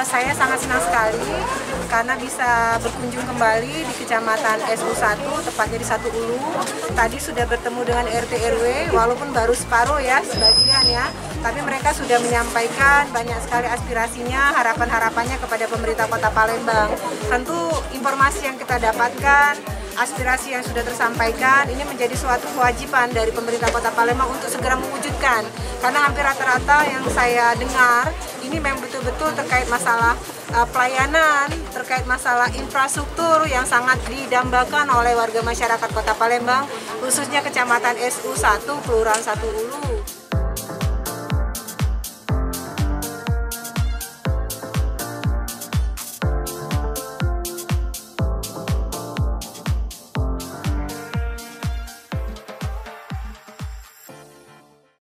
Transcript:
Saya sangat senang sekali karena bisa berkunjung kembali di Kecamatan SU1, tepatnya di Satu Ulu. Tadi sudah bertemu dengan RT RW, walaupun baru separuh ya, sebagian ya. Tapi mereka sudah menyampaikan banyak sekali aspirasinya, harapan-harapannya kepada pemerintah Kota Palembang. Tentu informasi yang kita dapatkan, aspirasi yang sudah tersampaikan, ini menjadi suatu kewajiban dari pemerintah Kota Palembang untuk segera mewujudkan. Karena hampir rata-rata yang saya dengar, ini memang betul-betul terkait masalah pelayanan, terkait masalah infrastruktur yang sangat didambakan oleh warga masyarakat Kota Palembang, khususnya Kecamatan SU1, Kelurahan Satu Ulu.